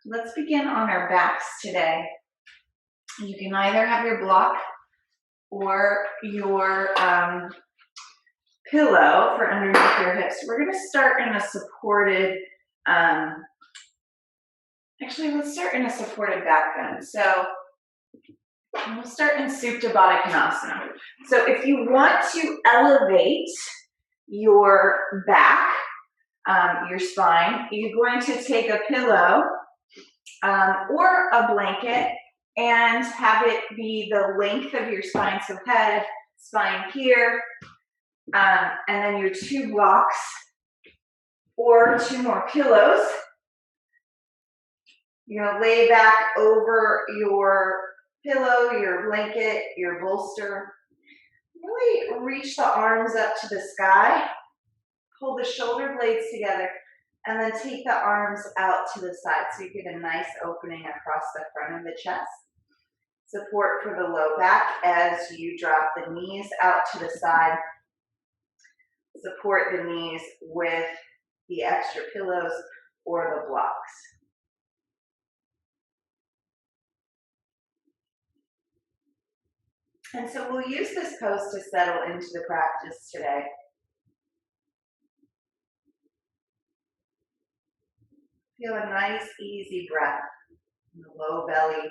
Let's begin on our backs today. You can either have your block or your pillow for underneath your hips. We're going to start in a supported, actually let's start in a supported back bend. So we'll start in Supta Baddha Konasana. So if you want to elevate your back, your spine, you're going to take a pillow or a blanket and have it be the length of your spine. So head, spine here, and then your two blocks or two more pillows. You're going to lay back over your pillow, your blanket, your bolster. Really reach the arms up to the sky. Pull the shoulder blades together and then take the arms out to the side so you get a nice opening across the front of the chest. Support for the low back as you drop the knees out to the side. Support the knees with the extra pillows or the blocks. And so we'll use this pose to settle into the practice today. Feel a nice, easy breath in the low belly,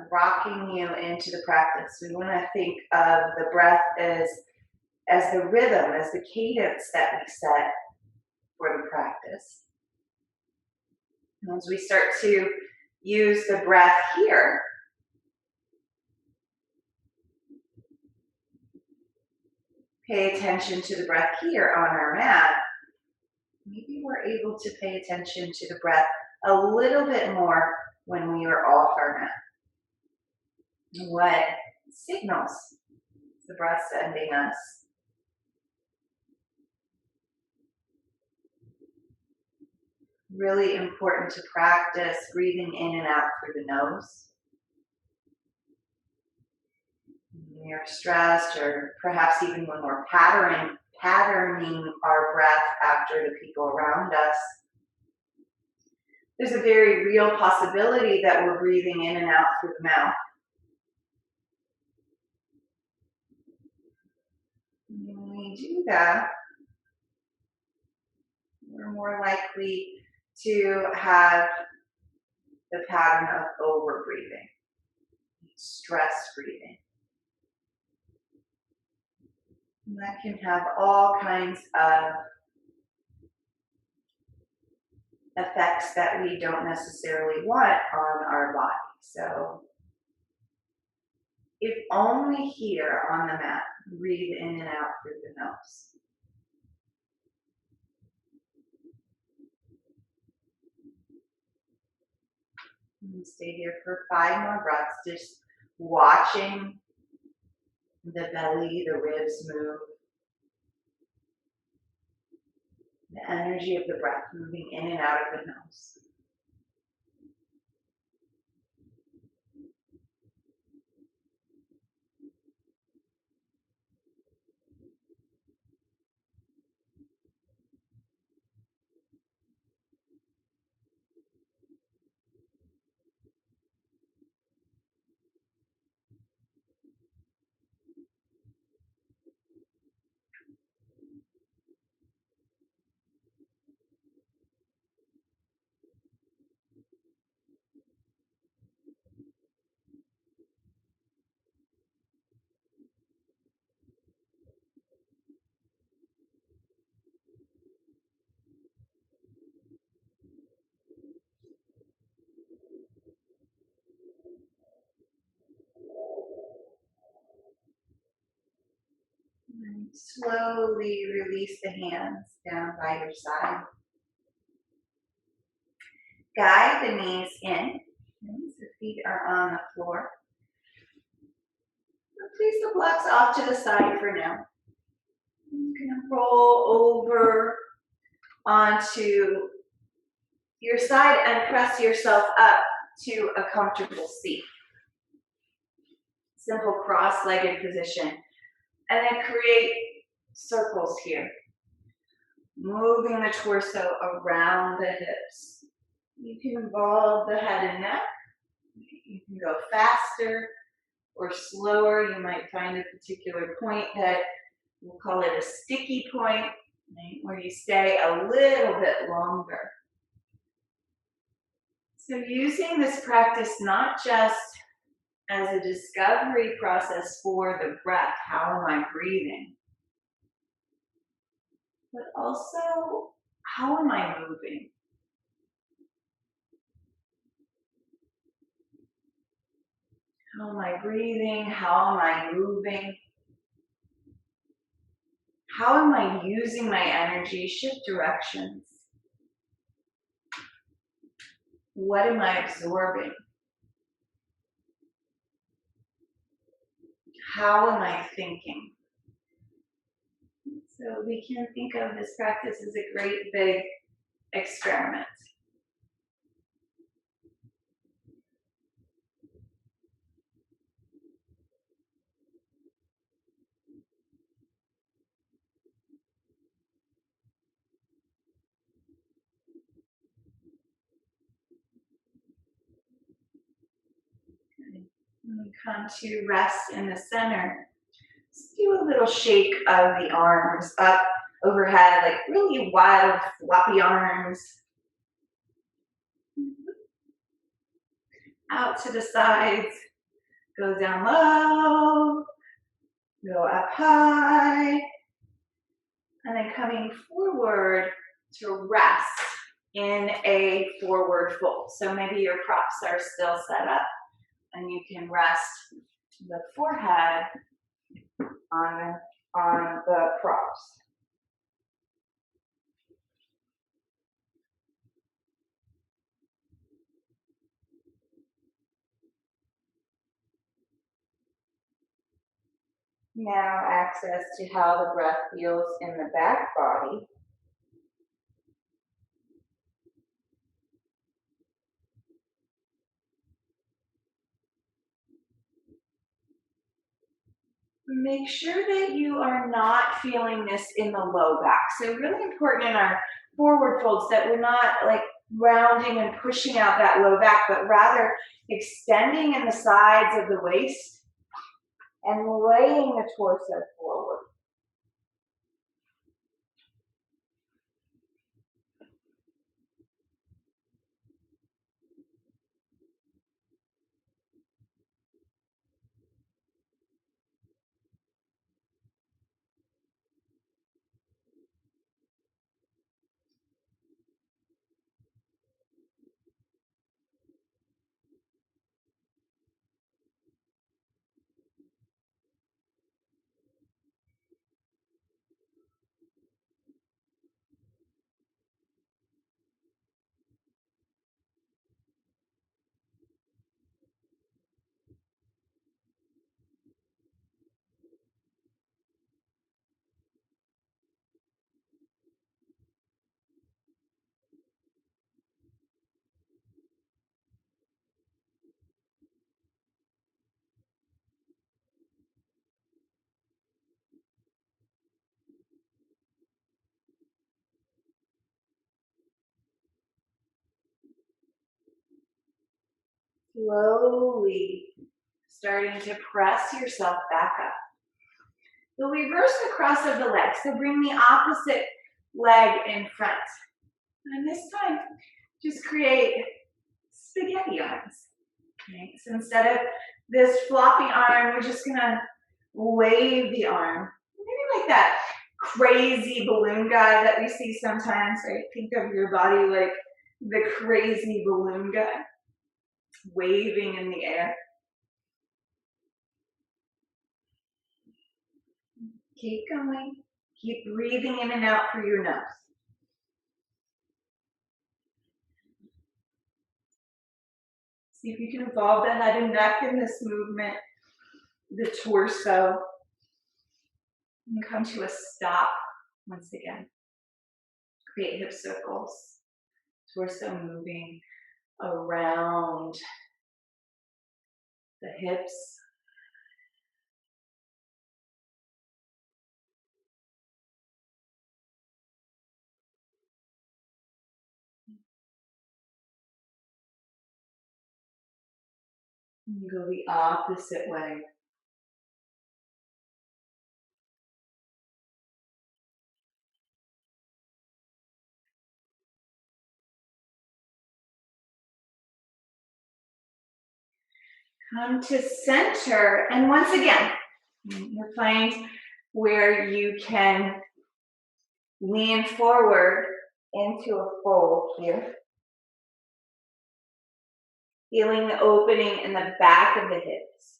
rocking you into the practice. We want to think of the breath as the rhythm, as the cadence that we set for the practice. And as we start to use the breath here, pay attention to the breath here on our mat. Maybe we're able to pay attention to the breath a little bit more when we are off our mat. What signals is the breath sending us? Really important to practice breathing in and out through the nose. When you're stressed, or perhaps even when we're patterning our breath after the people around us, there's a very real possibility that we're breathing in and out through the mouth. When we do that, we're more likely to have the pattern of over-breathing, stress breathing. And that can have all kinds of effects that we don't necessarily want on our body. So if only here on the mat, breathe in and out through the nose. And stay here for 5 more breaths, just watching the belly, the ribs move. The energy of the breath moving in and out of the nose. And slowly release the hands down by your side. Guide the knees in. The feet are on the floor. Place the blocks off to the side for now. You can roll over onto your side and press yourself up to a comfortable seat. Simple cross-legged position. And then create circles here. moving the torso around the hips. You can involve the head and neck. You can go faster or slower. You might find a particular point that we'll call it a sticky point, right, where you stay a little bit longer. So using this practice not just as a discovery process for the breath, how am I breathing? But also, how am I moving? How am I breathing? How am I moving? How am I using my energy? Shift directions. What am I absorbing? How am I thinking? So we can think of this practice as a great big experiment. When we come to rest in the center, let's do a little shake of the arms up overhead, like really wild, floppy arms. Out to the sides, go down low, go up high, and then coming forward to rest in a forward fold. So maybe your props are still set up and you can rest the forehead on the props. Now access to how the breath feels in the back body. Make sure that you are not feeling this in the low back. So really important in our forward folds that we're not like rounding and pushing out that low back, but rather extending in the sides of the waist and laying the torso forward. Slowly starting to press yourself back up. So reverse the cross of the legs. So bring the opposite leg in front. And this time, just create spaghetti arms. Okay? So instead of this floppy arm, we're just gonna wave the arm. Maybe like that crazy balloon guy that we see sometimes, right? Think of your body like the crazy balloon guy, waving in the air. Keep going. Keep breathing in and out through your nose. See if you can involve the head and neck in this movement, the torso, and come to a stop once again. Create hip circles, torso moving around the hips. And go the opposite way. Come to center, and once again, you'll find where you can lean forward into a fold here. Feeling the opening in the back of the hips.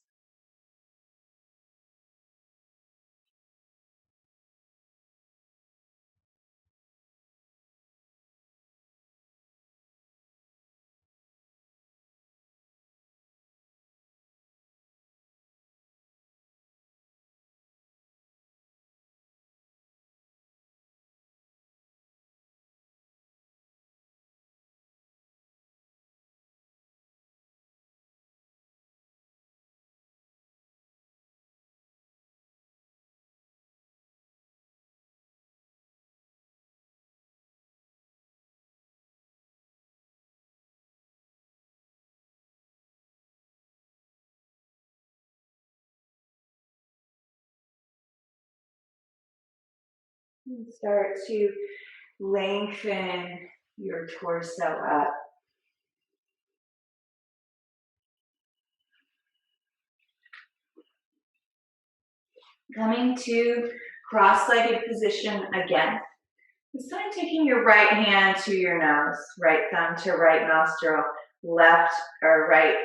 And start to lengthen your torso up. Coming to cross-legged position again. This time taking your right hand to your nose, right thumb to right nostril, left or right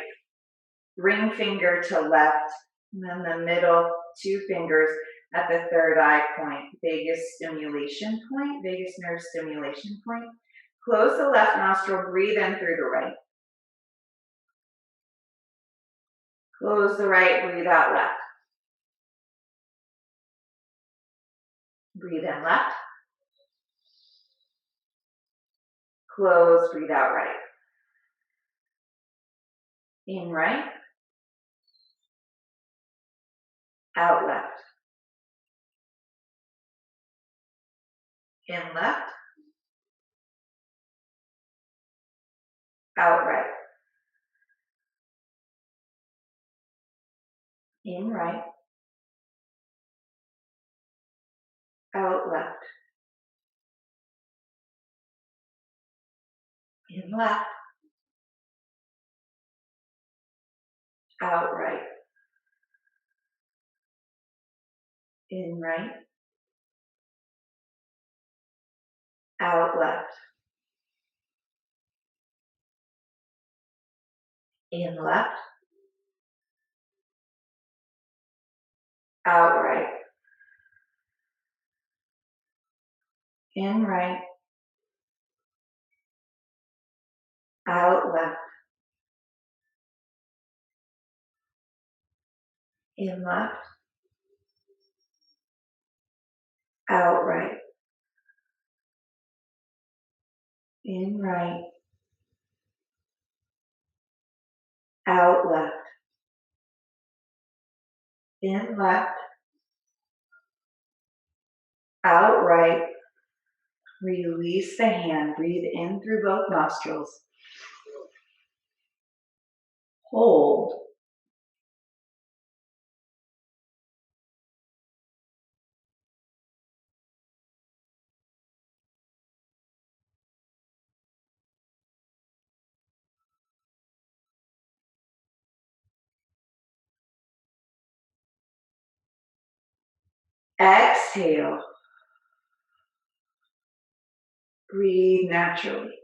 ring finger to left, and then the middle two fingers at the third eye point, vagus stimulation point, vagus nerve stimulation point. Close the left nostril, breathe in through the right. Close the right, breathe out left. Breathe in left. Close, breathe out right. In right. Out left. In left. Out right. In right. Out left. In left. Out right. In right. Out left. In left. Out right. In right. Out left. In left. Out right. In right. Out left. In left. Out right. Release the hand. Breathe in through both nostrils. Hold. Exhale. Breathe naturally.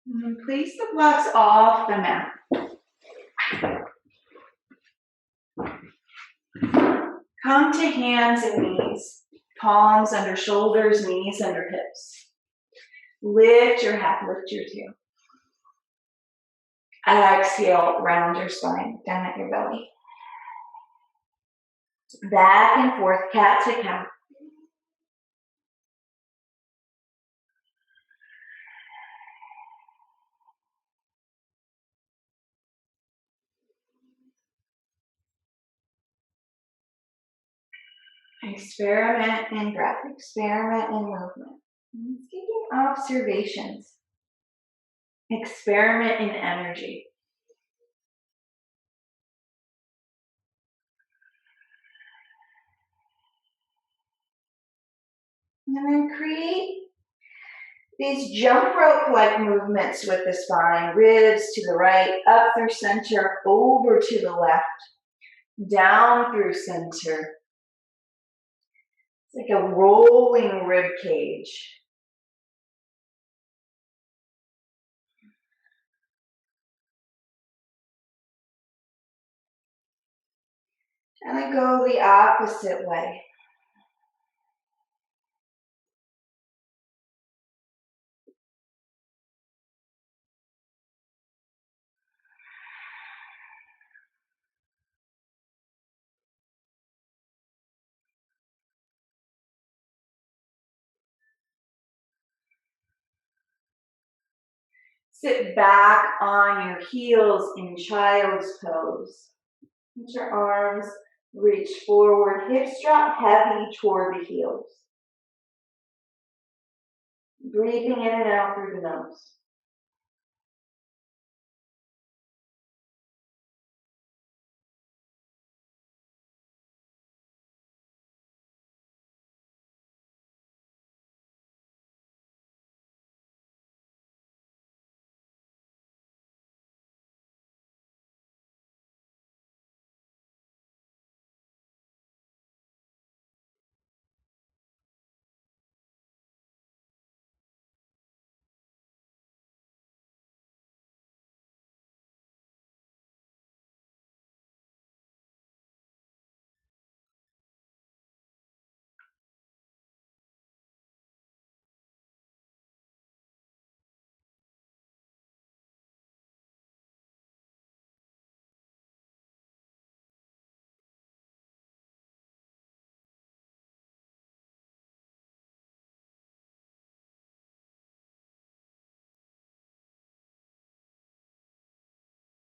And then place the blocks off the mat. Come to hands and knees. Palms under shoulders, knees under hips. Lift your head, lift your tail. Exhale, round your spine, down at your belly. Back and forth, cat to cat. Experiment in breath, experiment in movement. Taking observations. Experiment in energy. And then create these jump rope-like movements with the spine, ribs to the right, up through center, over to the left, down through center. It's like a rolling rib cage. And then go the opposite way. Sit back on your heels in child's pose. Let your arms reach forward, hips drop heavy toward the heels. Breathing in and out through the nose.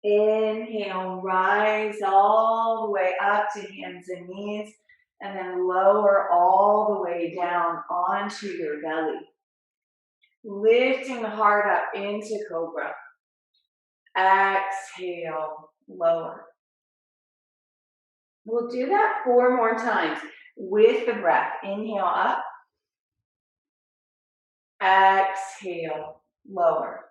Inhale, rise all the way up to hands and knees, and then lower all the way down onto your belly. Lifting the heart up into cobra. Exhale, lower. We'll do that 4 more times with the breath. Inhale up. Exhale, lower.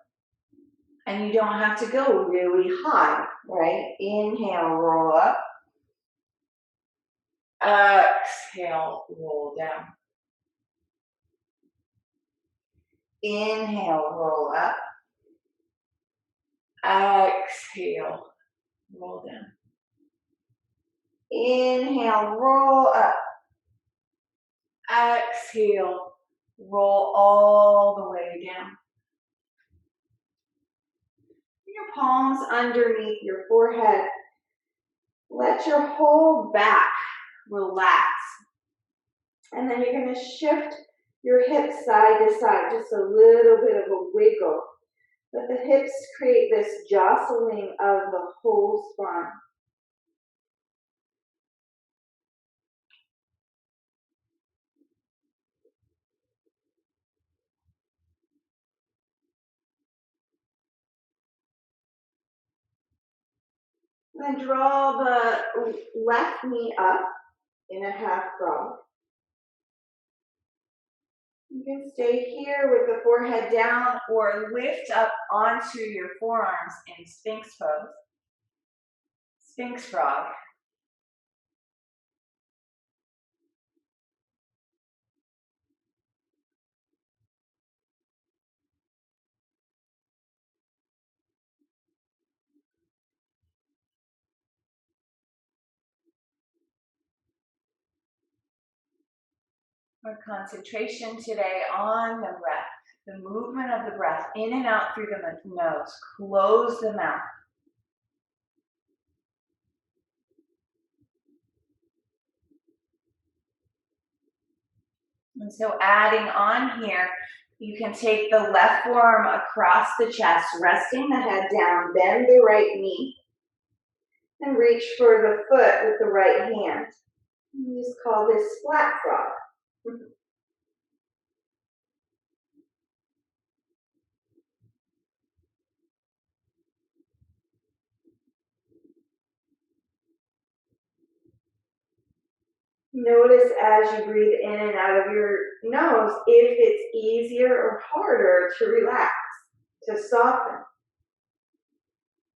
And you don't have to go really high, right? Inhale, roll up. Exhale, roll down. Inhale, roll up. Exhale, roll down. Inhale, roll up. Exhale, roll all the way down. Your palms underneath your forehead. Let your whole back relax. And then you're going to shift your hips side to side, just a little bit of a wiggle. Let the hips create this jostling of the whole spine. Then draw the left knee up in a half frog. You can stay here with the forehead down or lift up onto your forearms in Sphinx pose. Sphinx frog. Our concentration today on the breath, the movement of the breath in and out through the nose. Close the mouth. And so adding on here, you can take the left forearm across the chest, resting the head down, bend the right knee, and reach for the foot with the right hand. We just call this flat frog. Notice as you breathe in and out of your nose if it's easier or harder to relax, to soften,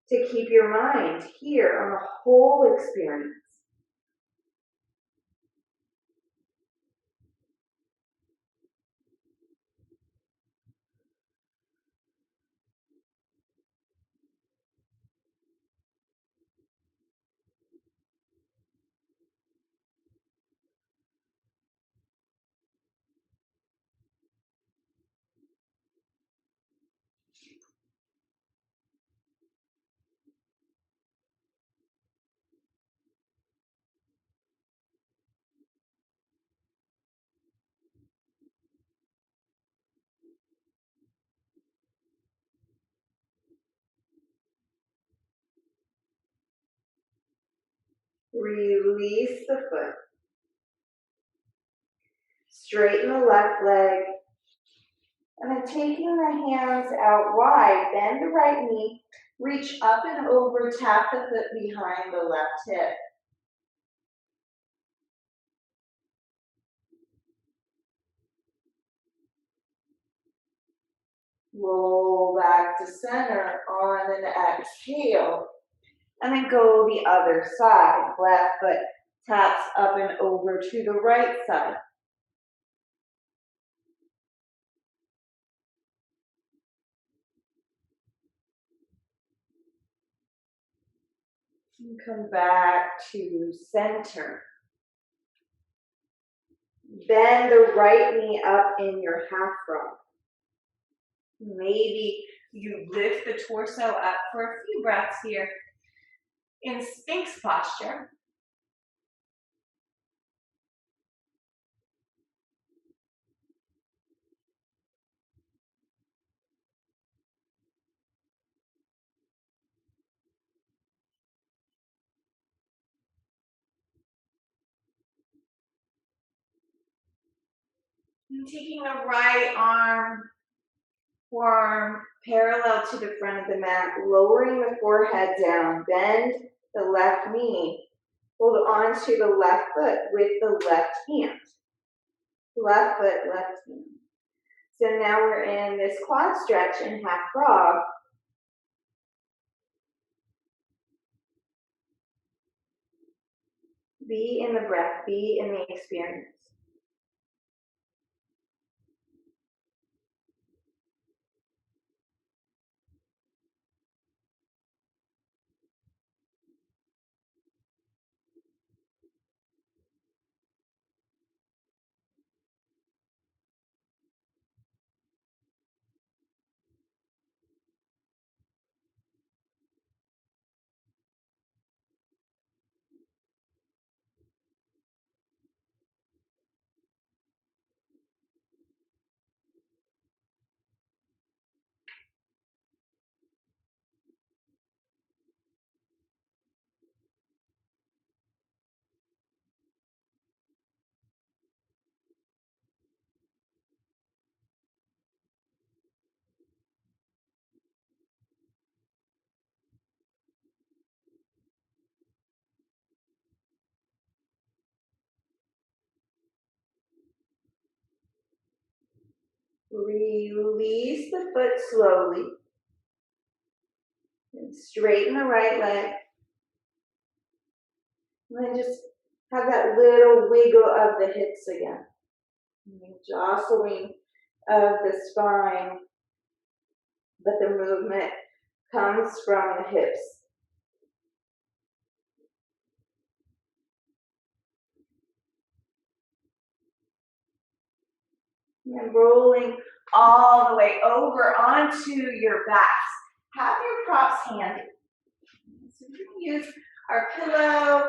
to keep your mind here on the whole experience. Release the foot. Straighten the left leg. And then taking the hands out wide, bend the right knee, reach up and over, tap the foot behind the left hip. Roll back to center on an exhale. And then go the other side. Left foot taps up and over to the right side. And come back to center. Bend the right knee up in your half frog. Maybe you lift the torso up for a few breaths here in Sphinx posture. And taking the right arm, forearm parallel to the front of the mat, lowering the forehead down, bend the left knee, hold on to the left foot with the left hand. Left foot, left hand. So now we're in this quad stretch in half frog. Be in the breath, be in the experience. Release the foot slowly. And straighten the right leg. And then just have that little wiggle of the hips again. And jostling of the spine. But the movement comes from the hips. And rolling all the way over onto your backs. Have your props handy. So we're going to use our pillow.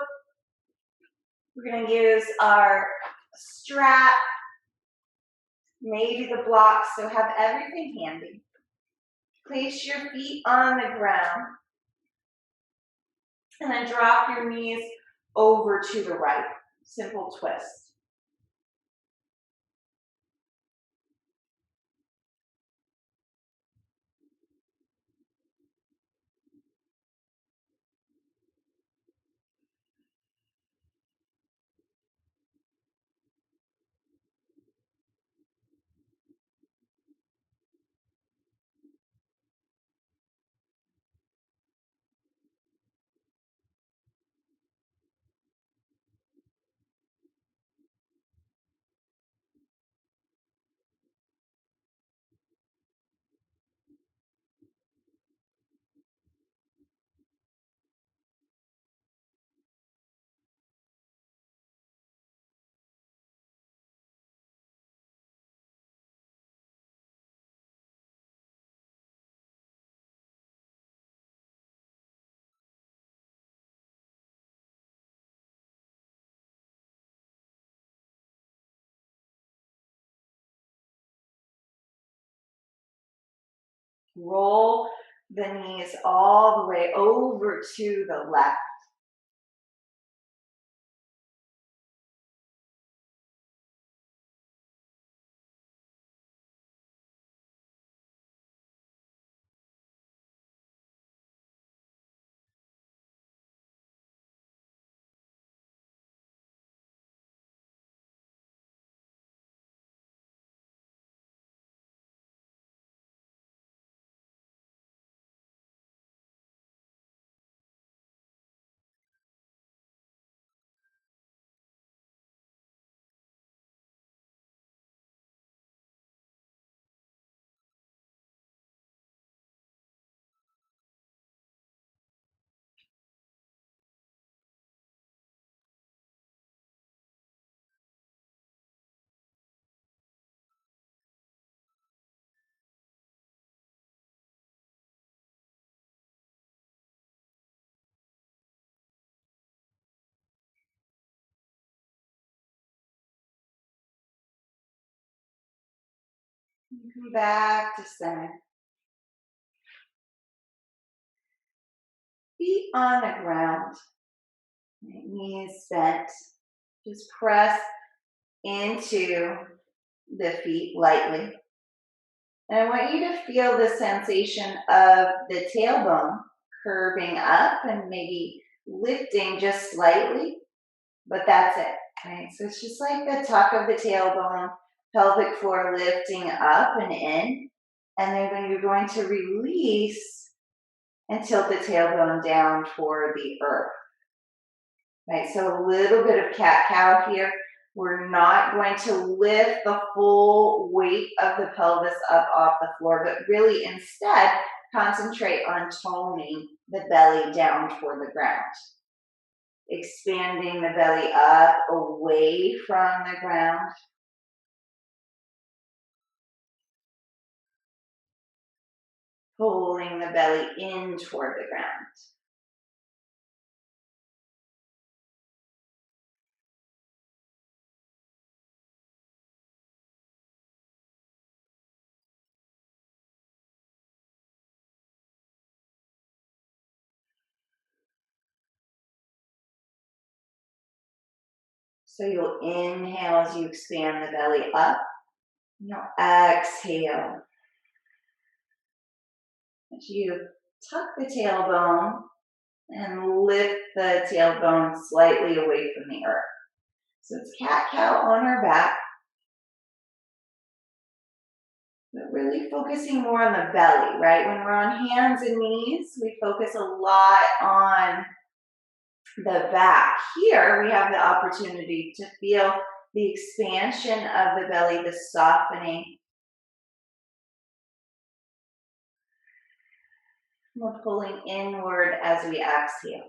We're going to use our strap, maybe the blocks, so have everything handy. Place your feet on the ground. And then drop your knees over to the right. Simple twist. Roll the knees all the way over to the left. Come back to center. Feet on the ground. Knees bent. Just press into the feet lightly. And I want you to feel the sensation of the tailbone curving up and maybe lifting just slightly, but that's it, right? So it's just like the tuck of the tailbone, pelvic floor lifting up and in, and then when you're going to release and tilt the tailbone down toward the earth, right? So a little bit of cat-cow here. We're not going to lift the full weight of the pelvis up off the floor, but really instead concentrate on toning the belly down toward the ground. Expanding the belly up away from the ground. Pulling the belly in toward the ground. So you'll inhale as you expand the belly up. You'll exhale as you tuck the tailbone and lift the tailbone slightly away from the earth. So it's cat-cow on our back, but really focusing more on the belly, right? When we're on hands and knees, we focus a lot on the back. Here, we have the opportunity to feel the expansion of the belly, the softening. We're pulling inward as we exhale.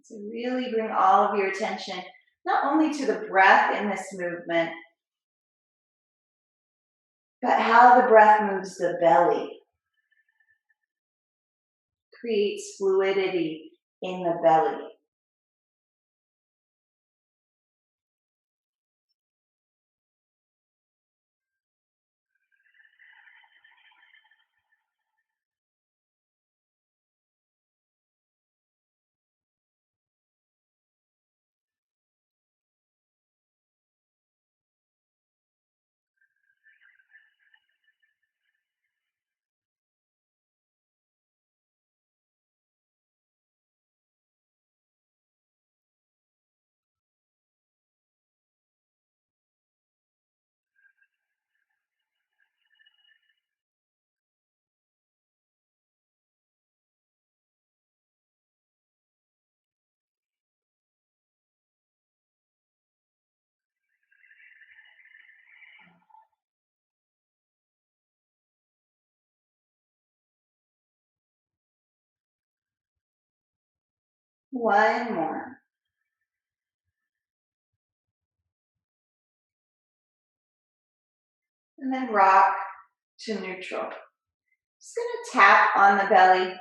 So really bring all of your attention not only to the breath in this movement, but how the breath moves the belly. Creates fluidity in the belly. One more. And then rock to neutral. Just going to tap on the belly,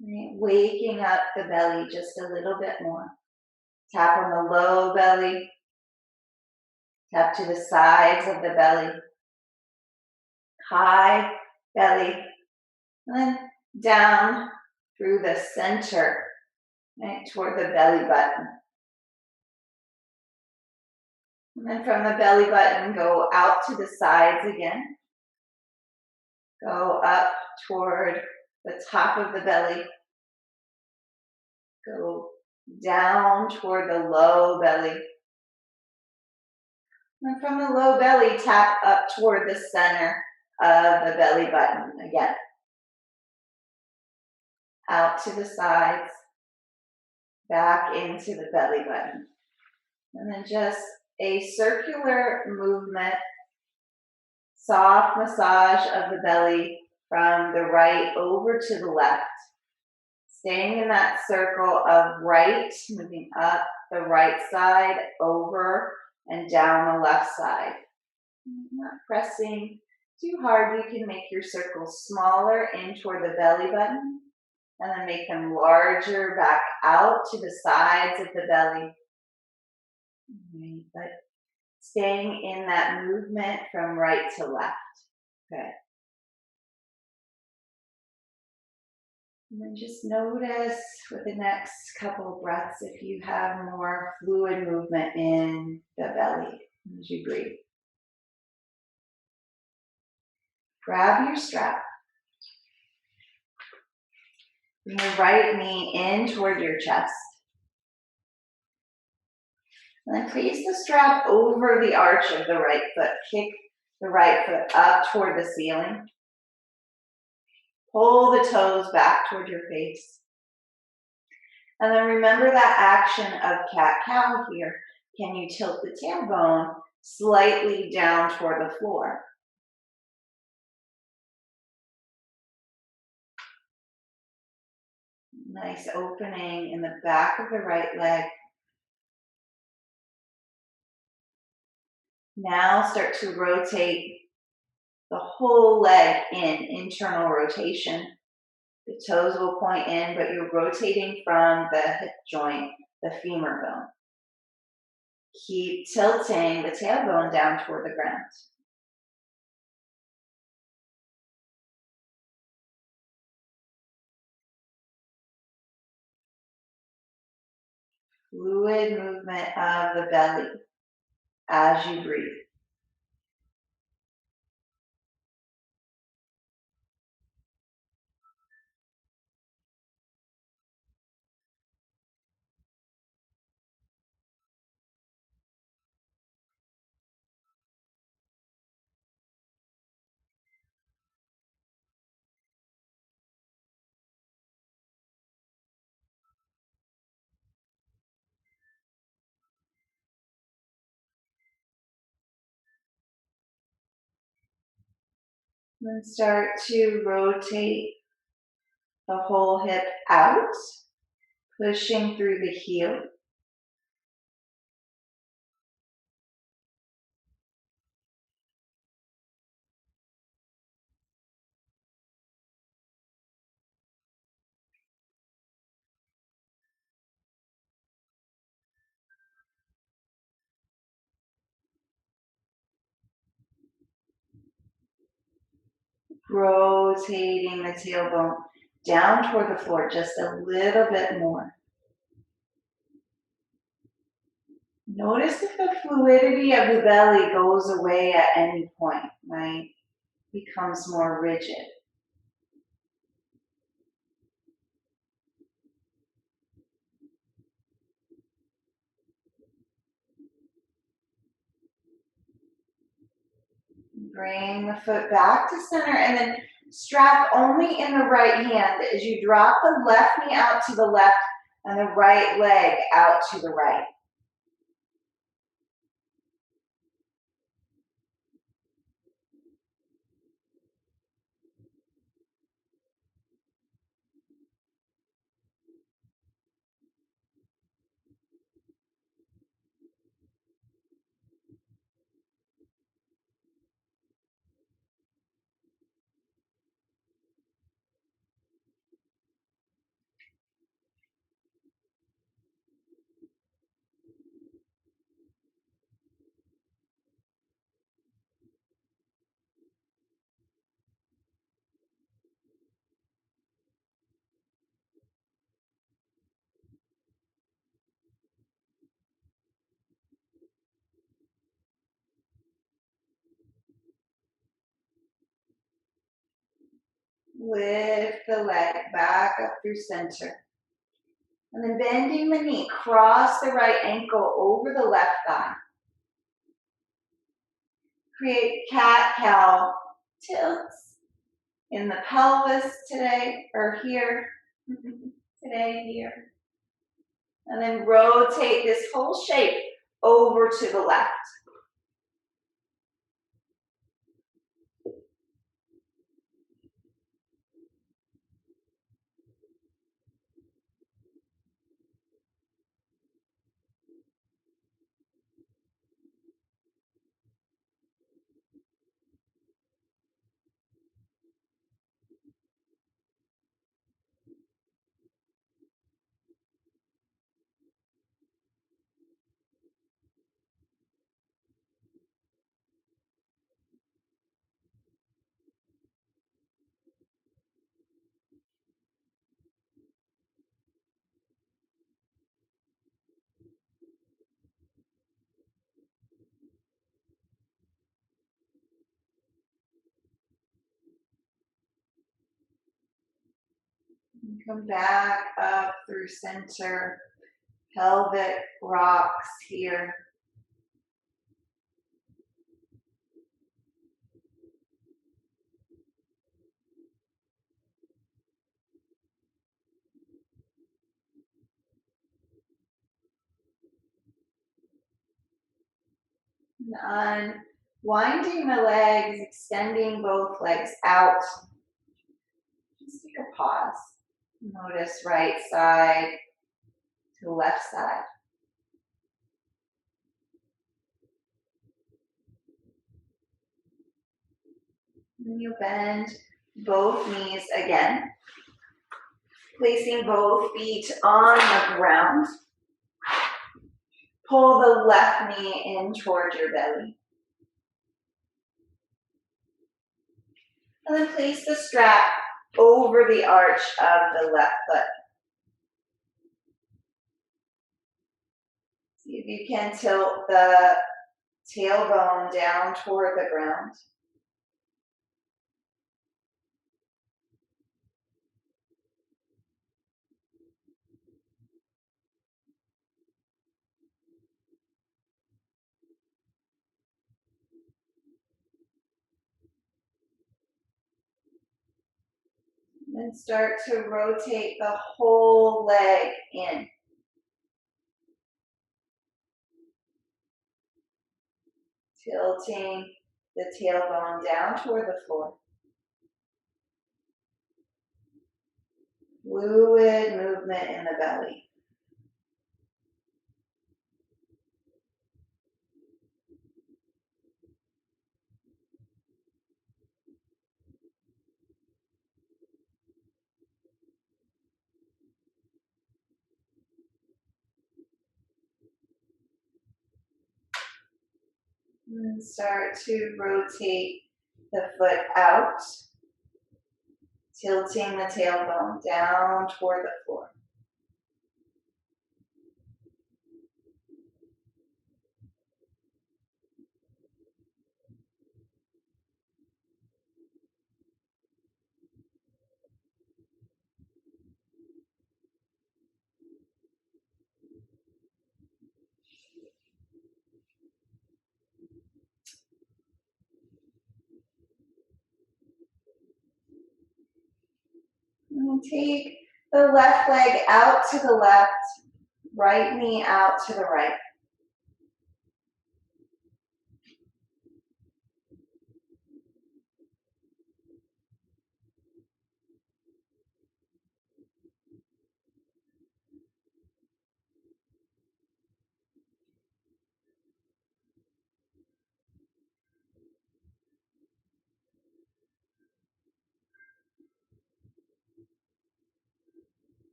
right? Waking up the belly just a little bit more. Tap on the low belly. Tap to the sides of the belly. High belly. And then down through the center, right, toward the belly button. And then from the belly button, go out to the sides again. Go up toward the top of the belly. Go down toward the low belly. And from the low belly, tap up toward the center of the belly button again. Out to the sides, back into the belly button. And then just a circular movement, soft massage of the belly from the right over to the left. Staying in that circle of right, moving up the right side, over and down the left side. Not pressing too hard. You can make your circles smaller in toward the belly button and then make them larger back out to the sides of the belly. But staying in that movement from right to left. Good. And then just notice with the next couple of breaths if you have more fluid movement in the belly as you breathe. Grab your strap. Bring your right knee in toward your chest. And then place the strap over the arch of the right foot. Kick the right foot up toward the ceiling. Pull the toes back toward your face. And then remember that action of cat-cow here. Can you tilt the tailbone slightly down toward the floor? Nice opening in the back of the right leg. Now start to rotate the whole leg in, internal rotation. The toes will point in, but you're rotating from the hip joint, the femur bone. Keep tilting the tailbone down toward the ground. Fluid movement of the belly as you breathe. Then start to rotate the whole hip out, pushing through the heel. Rotating the tailbone down toward the floor just a little bit more. Notice if the fluidity of the belly goes away at any point, right? Becomes more rigid. Bring the foot back to center and then strap only in the right hand as you drop the left knee out to the left and the right leg out to the right. Lift the leg back up through center. And then bending the knee, cross the right ankle over the left thigh. Create cat-cow tilts in the pelvis today, or here, today, here. And then rotate this whole shape over to the left. And come back up through center. Pelvic rocks here. And unwinding the legs, extending both legs out. Just take a pause. Notice right side to left side. Then you bend both knees again, placing both feet on the ground. Pull the left knee in toward your belly. And then place the strap over the arch of the left foot. See if you can tilt the tailbone down toward the ground. And then start to rotate the whole leg in. Tilting the tailbone down toward the floor. Fluid movement in the belly. And start to rotate the foot out, tilting the tailbone down toward the floor. And take the left leg out to the left, right knee out to the right.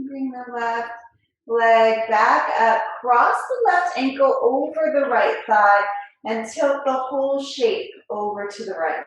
Bring the left leg back up, cross the left ankle over the right thigh, and tilt the whole shape over to the right.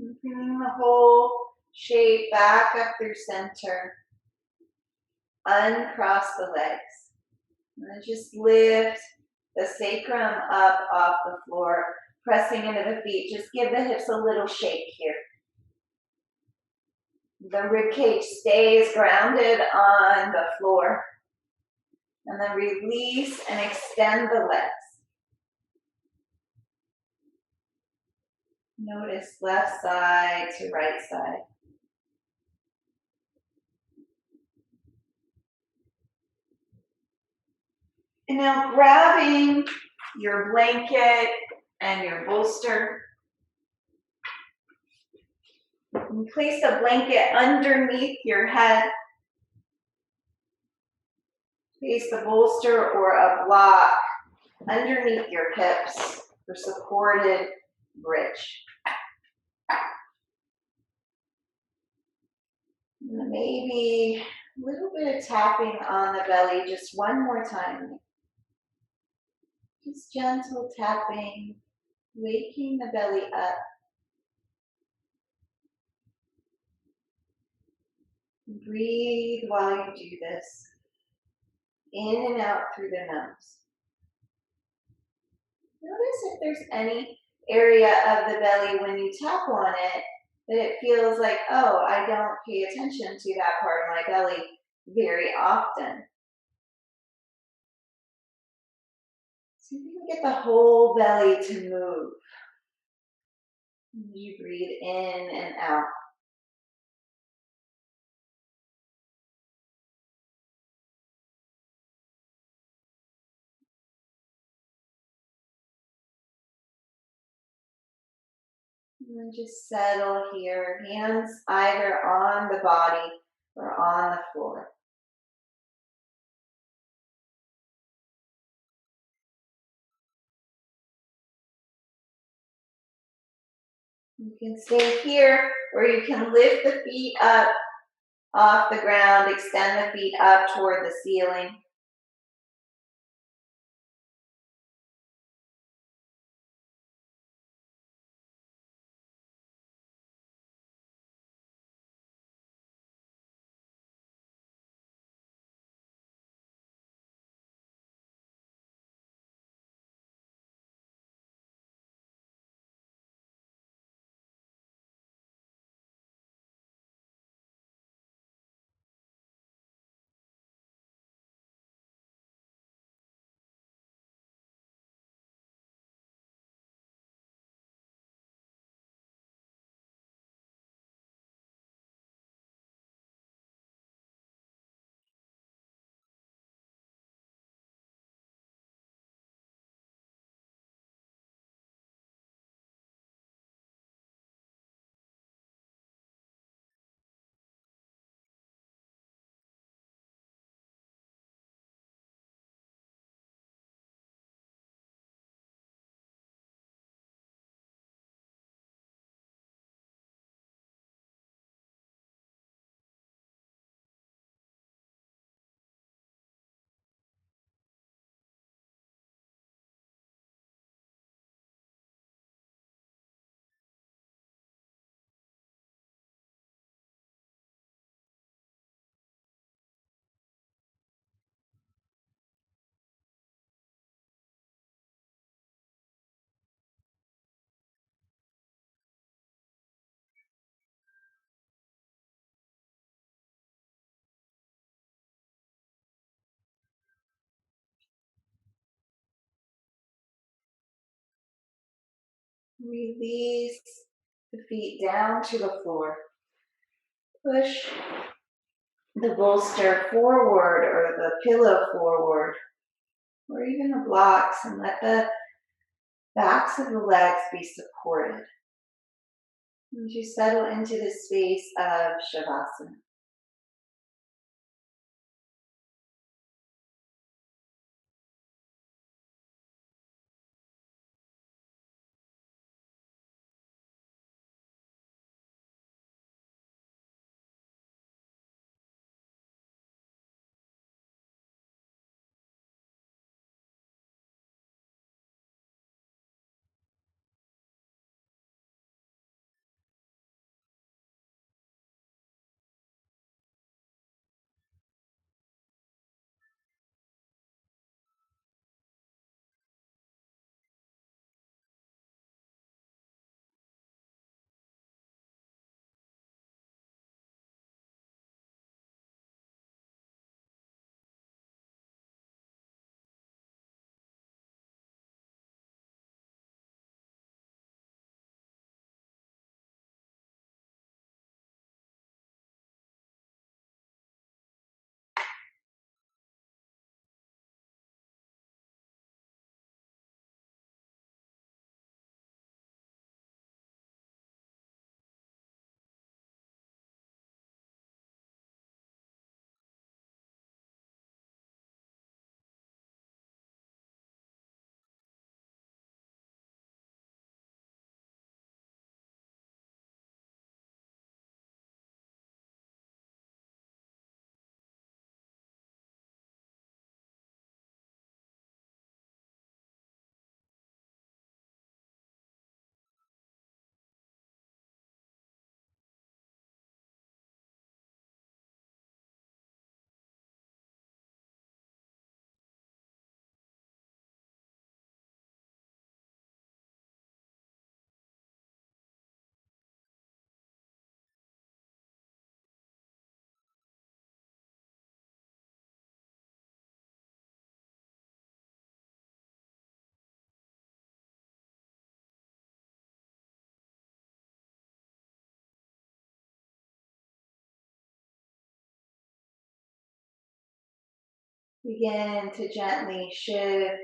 Bringing the whole shape back up through center. Uncross the legs. And then just lift the sacrum up off the floor, pressing into the feet. Just give the hips a little shake here. The rib cage stays grounded on the floor. And then release and extend the legs. Notice left side to right side. And now grabbing your blanket and your bolster. And place the blanket underneath your head. Place the bolster or a block underneath your hips for supported bridge. And maybe a little bit of tapping on the belly just one more time. Just gentle tapping, waking the belly up. Breathe while you do this. In and out through the nose. Notice if there's any area of the belly when you tap on it that it feels like, oh, I don't pay attention to that part of my belly very often. So you can get the whole belly to move. You breathe in and out. And then just settle here, hands either on the body or on the floor. You can stay here, or you can lift the feet up off the ground, extend the feet up toward the ceiling. Release the feet down to the floor. Push the bolster forward or the pillow forward, or even the blocks, and let the backs of the legs be supported. As you settle into the space of Shavasana. Begin to gently shift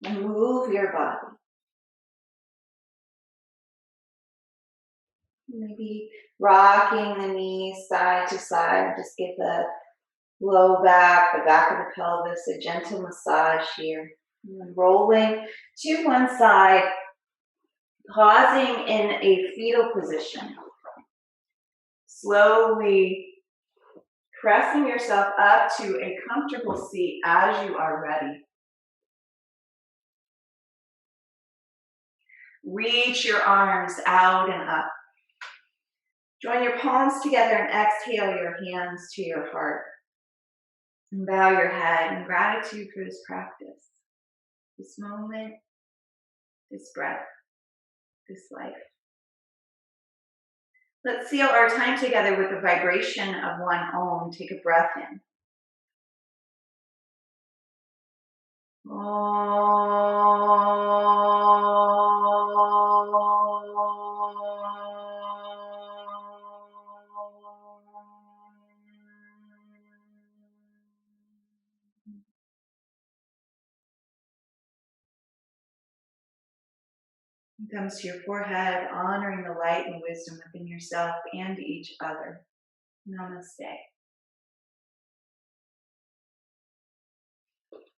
and move your body. Maybe rocking the knees side to side. Just give the low back, the back of the pelvis, a gentle massage here. And then rolling to one side, pausing in a fetal position. Slowly pressing yourself up to a comfortable seat as you are ready. Reach your arms out and up. Join your palms together and exhale your hands to your heart. And bow your head in gratitude for this practice, this moment, this breath, this life. Let's seal our time together with the vibration of one Om. Take a breath in. Comes to your forehead, honoring the light and wisdom within yourself and each other. Namaste.